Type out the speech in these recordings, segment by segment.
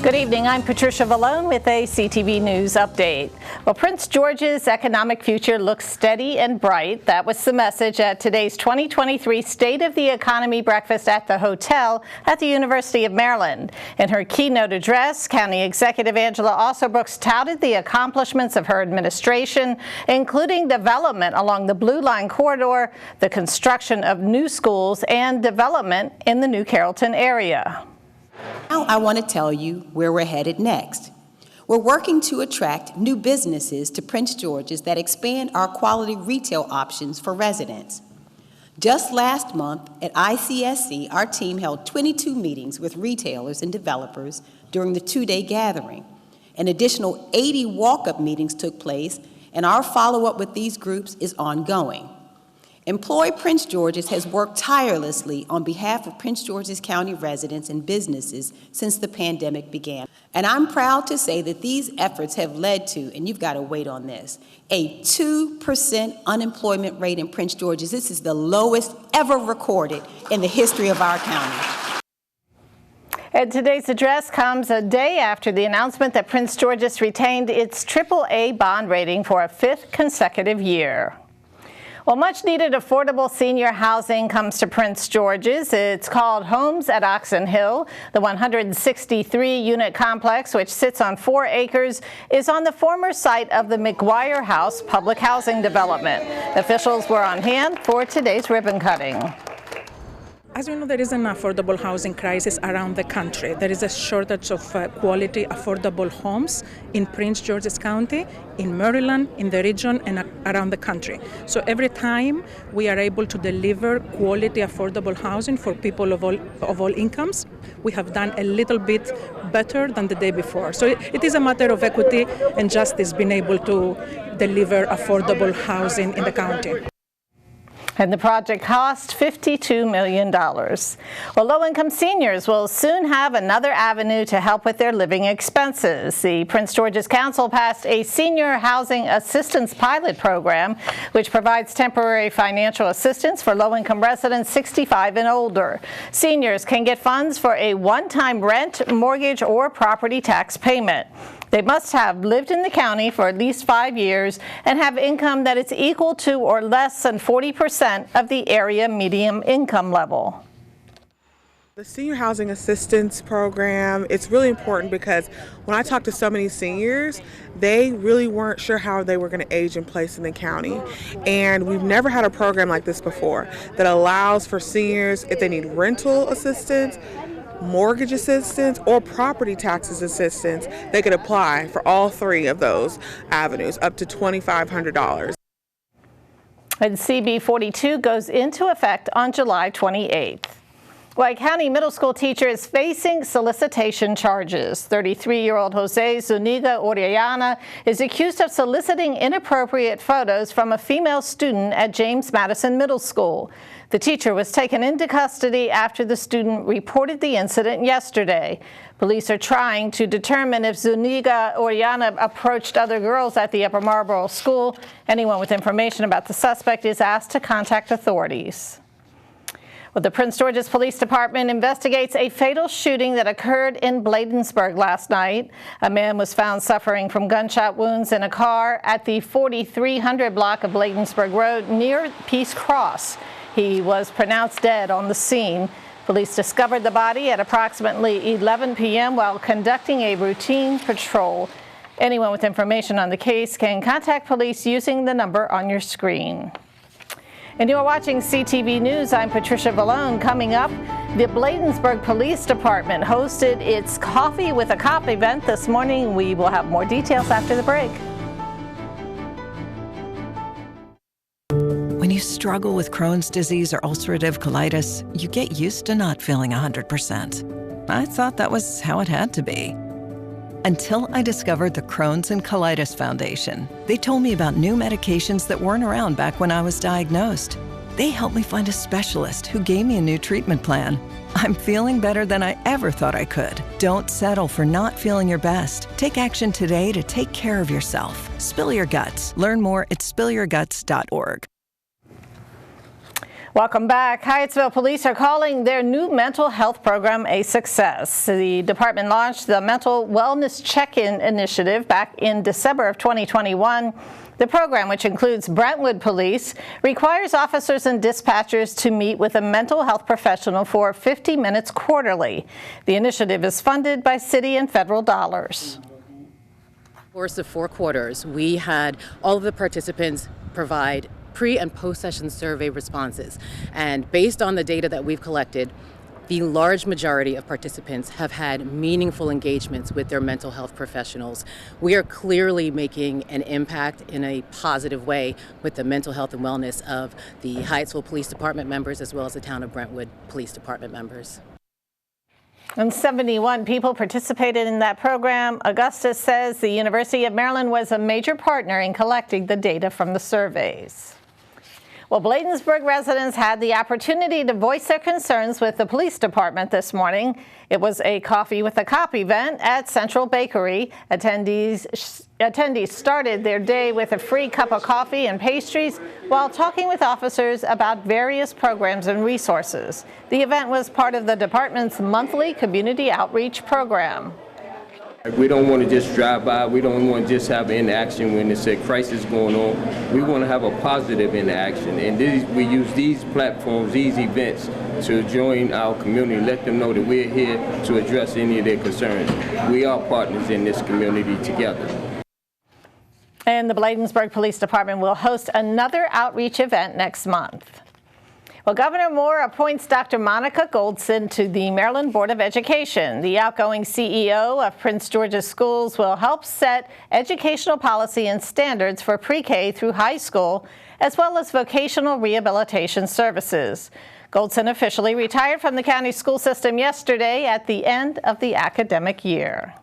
Good evening. I'm Patricia Vallone with a CTV News update. Well, Prince George's economic future looks steady and bright. That was the message at today's 2023 State of the Economy breakfast at the hotel at the University of Maryland. In her keynote address, County Executive Angela Alsobrooks touted the accomplishments of her administration, including development along the Blue Line corridor, the construction of new schools, and development in the New Carrollton area. Now I want to tell you where we're headed next. We're working to attract new businesses to Prince George's that expand our quality retail options for residents. Just last month at ICSC, our team held 22 meetings with retailers and developers during the two-day gathering. An additional 80 walk-up meetings took place, and our follow-up with these groups is ongoing. Employ Prince George's has worked tirelessly on behalf of Prince George's County residents and businesses since the pandemic began. And I'm proud to say that these efforts have led to, and you've got to wait on this, a 2% unemployment rate in Prince George's. This is the lowest ever recorded in the history of our county. And today's address comes a day after the announcement that Prince George's retained its AAA bond rating for a fifth consecutive year. Well, much-needed affordable senior housing comes to Prince George's. It's called Homes at Oxon Hill. The 163-unit complex, which sits on 4 acres, is on the former site of the McGuire House public housing development. Officials were on hand for today's ribbon cutting. As you know, there is an affordable housing crisis around the country. There is a shortage of quality, affordable homes in Prince George's County, in Maryland, in the region, and around the country. So every time we are able to deliver quality, affordable housing for people of all incomes, we have done a little bit better than the day before. So it is a matter of equity and justice being able to deliver affordable housing in the county. And the project cost $52 million. Well, low-income seniors will soon have another avenue to help with their living expenses. The Prince George's Council passed a senior housing assistance pilot program, which provides temporary financial assistance for low-income residents 65 and older. Seniors can get funds for a one-time rent, mortgage, or property tax payment. They must have lived in the county for at least 5 years and have income that is equal to or less than 40% of the area median income level. The Senior Housing Assistance Program, it's really important because when I talk to so many seniors, they really weren't sure how they were going to age in place in the county. And we've never had a program like this before that allows for seniors, if they need rental assistance, mortgage assistance, or property taxes assistance, they could apply for all 3 of those avenues, up to $2,500. And CB 42 goes into effect on July 28th. Well, a county middle school teacher is facing solicitation charges. 33-year-old Jose Zuniga Orellana is accused of soliciting inappropriate photos from a female student at James Madison Middle School. The teacher was taken into custody after the student reported the incident yesterday. Police are trying to determine if Zuniga Orellana approached other girls at the Upper Marlboro School. Anyone with information about the suspect is asked to contact authorities. Well, the Prince George's Police Department investigates a fatal shooting that occurred in Bladensburg last night. A man was found suffering from gunshot wounds in a car at the 4300 block of Bladensburg Road near Peace Cross. He was pronounced dead on the scene. Police discovered the body at approximately 11 p.m. while conducting a routine patrol. Anyone with information on the case can contact police using the number on your screen. And you are watching CTV News. I'm Patricia Vallone. Coming up, the Bladensburg Police Department hosted its Coffee with a Cop event this morning. We will have more details after the break. When you struggle with Crohn's disease or ulcerative colitis, you get used to not feeling 100%. I thought that was how it had to be. Until I discovered the Crohn's and Colitis Foundation. They told me about new medications that weren't around back when I was diagnosed. They helped me find a specialist who gave me a new treatment plan. I'm feeling better than I ever thought I could. Don't settle for not feeling your best. Take action today to take care of yourself. Spill your guts. Learn more at spillyourguts.org. Welcome back. Hyattsville police are calling their new mental health program a success. The department launched the Mental Wellness Check-In initiative back in December of 2021. The program, which includes Brentwood Police, requires officers and dispatchers to meet with a mental health professional for 50 minutes quarterly. The initiative is funded by city and federal dollars. Over the course of 4 quarters, we had all of the participants provide pre- and post-session survey responses. And based on the data that we've collected, the large majority of participants have had meaningful engagements with their mental health professionals. We are clearly making an impact in a positive way with the mental health and wellness of the Hyattsville Police Department members as well as the Town of Brentwood Police Department members. And 71 people participated in that program. Augustus says the University of Maryland was a major partner in collecting the data from the surveys. Well, Bladensburg residents had the opportunity to voice their concerns with the police department this morning. It was a coffee with a cop event at Central Bakery. Attendees started their day with a free cup of coffee and pastries while talking with officers about various programs and resources. The event was part of the department's monthly community outreach program. We don't want to just drive by. We don't want to just have inaction when there's a crisis going on. We want to have a positive interaction. And we use these platforms, these events, to join our community, let them know that we're here to address any of their concerns. We are partners in this community together. And the Bladensburg Police Department will host another outreach event next month. Well, Governor Moore appoints Dr. Monica Goldson to the Maryland Board of Education. The outgoing CEO of Prince George's Schools will help set educational policy and standards for pre-K through high school, as well as vocational rehabilitation services. Goldson officially retired from the county school system yesterday at the end of the academic year.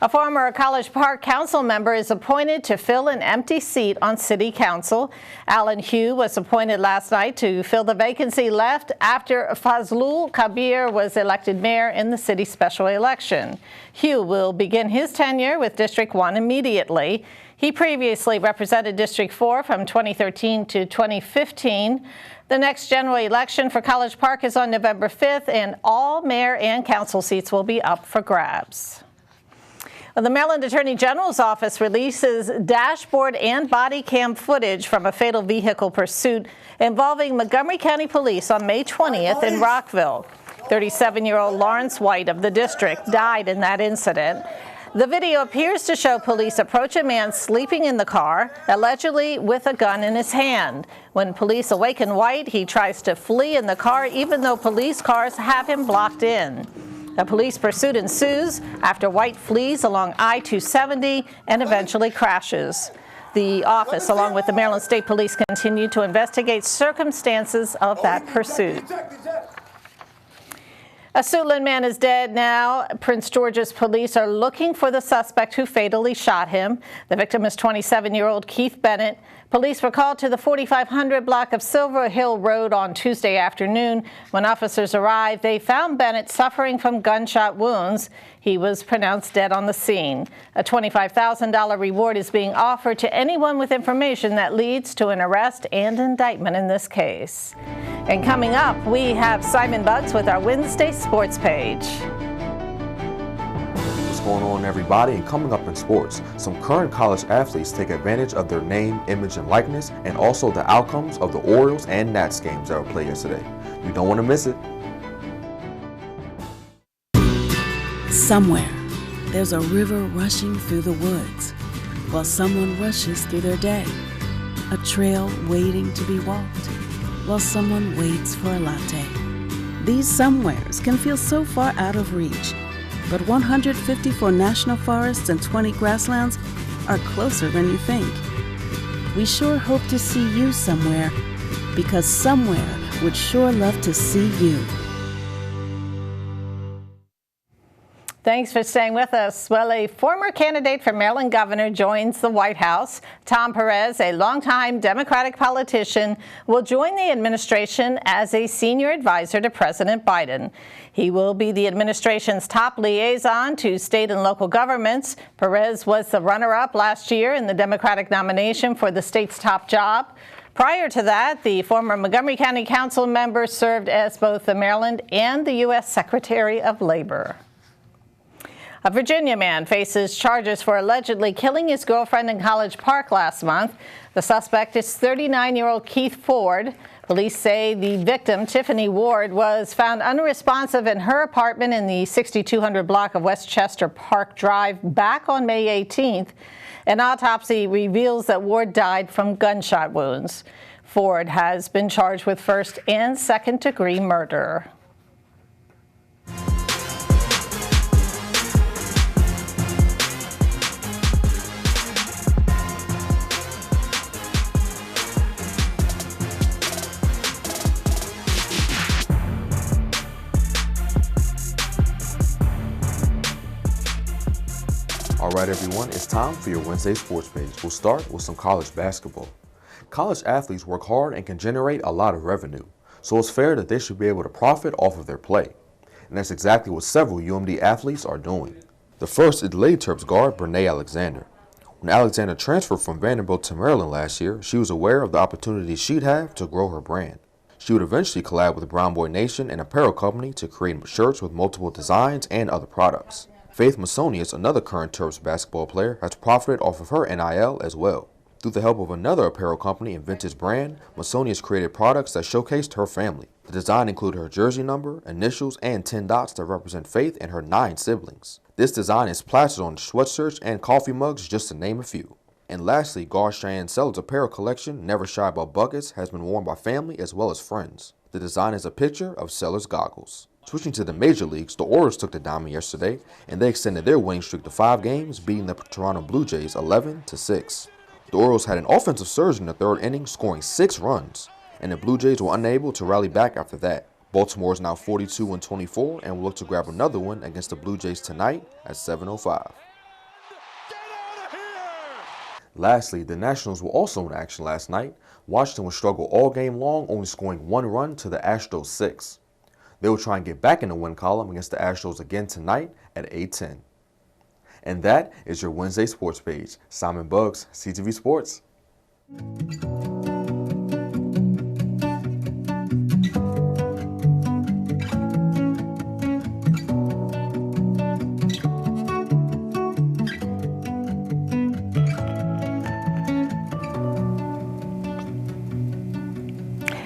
A former College Park Council member is appointed to fill an empty seat on City Council. Alan Hugh was appointed last night to fill the vacancy left after Fazlul Kabir was elected mayor in the city special election. Hugh will begin his tenure with District 1 immediately. He previously represented District 4 from 2013 to 2015. The next general election for College Park is on November 5th, and all mayor and council seats will be up for grabs. The Maryland Attorney General's office releases dashboard and body cam footage from a fatal vehicle pursuit involving Montgomery County Police on May 20th in Rockville. 37-year-old Lawrence White of the district died in that incident. The video appears to show police approach a man sleeping in the car, allegedly with a gun in his hand. When police awaken White, he tries to flee in the car, even though police cars have him blocked in. A police pursuit ensues after White flees along I-270 and eventually crashes. The office, along with the Maryland State Police, continue to investigate circumstances of that pursuit. A Suitland man is dead now. Prince George's police are looking for the suspect who fatally shot him. The victim is 27-year-old Keith Bennett. Police were called to the 4500 block of Silver Hill Road on Tuesday afternoon. When officers arrived, they found Bennett suffering from gunshot wounds. He was pronounced dead on the scene. A $25,000 reward is being offered to anyone with information that leads to an arrest and indictment in this case. And coming up, we have Simon Bugs with our Wednesday sports page. What's going on, everybody? And coming up in sports, some current college athletes take advantage of their name, image, and likeness, and also the outcomes of the Orioles and Nats games that were played yesterday. You don't want to miss it. Somewhere, there's a river rushing through the woods, while someone rushes through their day. A trail waiting to be walked, while someone waits for a latte. These somewheres can feel so far out of reach, but 154 national forests and 20 grasslands are closer than you think. We sure hope to see you somewhere, because somewhere would sure love to see you. Thanks for staying with us. Well, a former candidate for Maryland governor joins the White House. Tom Perez, a longtime Democratic politician, will join the administration as a senior advisor to President Biden. He will be the administration's top liaison to state and local governments. Perez was the runner-up last year in the Democratic nomination for the state's top job. Prior to that, the former Montgomery County Council member served as both the Maryland and the U.S. Secretary of Labor. A Virginia man faces charges for allegedly killing his girlfriend in College Park last month. The suspect is 39-year-old Keith Ford. Police say the victim, Tiffany Ward, was found unresponsive in her apartment in the 6200 block of Westchester Park Drive back on May 18th. An autopsy reveals that Ward died from gunshot wounds. Ford has been charged with first and second-degree murder. All right, everyone, it's time for your Wednesday sports page. We'll start with some college basketball. College athletes work hard and can generate a lot of revenue, so it's fair that they should be able to profit off of their play. And that's exactly what several UMD athletes are doing. The first is Lady Terps guard Brene Alexander. When Alexander transferred from Vanderbilt to Maryland last year, she was aware of the opportunities she'd have to grow her brand. She would eventually collab with Brown Boy Nation, an apparel company, to create shirts with multiple designs and other products. Faith Masonius, another current Terps basketball player, has profited off of her NIL as well. Through the help of another apparel company and vintage brand, Masonius created products that showcased her family. The design included her jersey number, initials, and 10 dots that represent Faith and her 9 siblings. This design is plastered on sweatshirts and coffee mugs, just to name a few. And lastly, guard Cheyenne Seller's apparel collection, Never Shy About Buckets, has been worn by family as well as friends. The design is a picture of Seller's goggles. Switching to the major leagues, the Orioles took the diamond yesterday, and they extended their winning streak to 5 games, beating the Toronto Blue Jays 11-6. The Orioles had an offensive surge in the third inning, scoring 6 runs, and the Blue Jays were unable to rally back after that. Baltimore is now 42-24 and will look to grab another win against the Blue Jays tonight at 7:05. Lastly, the Nationals were also in action last night. Washington would struggle all game long, only scoring 1 run to the Astros 6. They will try and get back in the win column against the Astros again tonight at 8:10. And that is your Wednesday sports page. Simon Buggs, CTV Sports.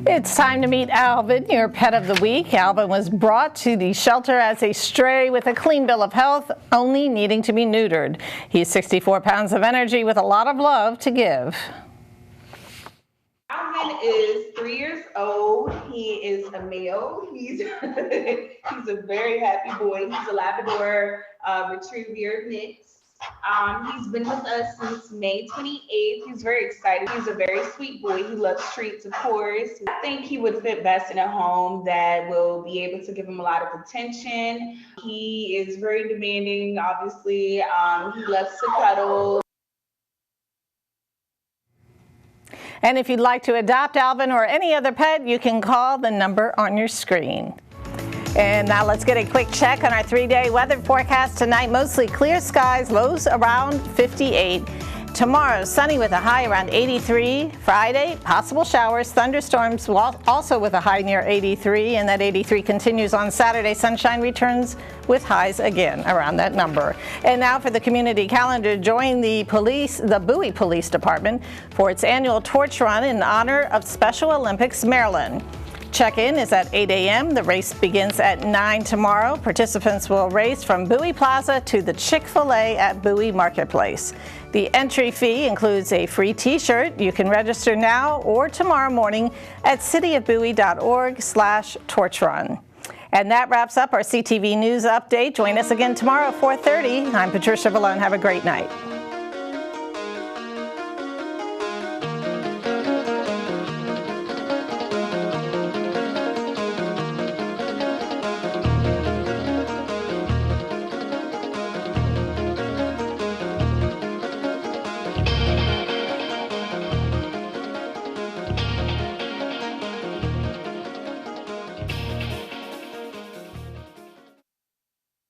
It's time to meet Alvin, your pet of the week. Alvin was brought to the shelter as a stray with a clean bill of health, only needing to be neutered. He's 64 pounds of energy with a lot of love to give. Alvin is 3 years old. He is a male. He's a very happy boy. He's a Labrador Retriever mix. He's been with us since May 28th. He's very excited. He's a very sweet boy. He loves treats, of course. I think he would fit best in a home that will be able to give him a lot of attention. He is very demanding, obviously. He loves to cuddle. And if you'd like to adopt Alvin or any other pet, you can call the number on your screen. And now let's get a quick check on our 3-day weather forecast tonight. Mostly clear skies, lows around 58. Tomorrow, sunny with a high around 83. Friday, possible showers, thunderstorms, also with a high near 83. And that 83 continues on Saturday. Sunshine returns with highs again around that number. And now for the community calendar, join the Bowie Police Department for its annual torch run in honor of Special Olympics Maryland. Check-in is at 8 a.m. The race begins at 9 tomorrow. Participants will race from Bowie Plaza to the Chick-fil-A at Bowie Marketplace. The entry fee includes a free t-shirt. You can register now or tomorrow morning at cityofbowie.org/torchrun. And that wraps up our CTV News Update. Join us again tomorrow at 4:30. I'm Patricia Vallone. Have a great night.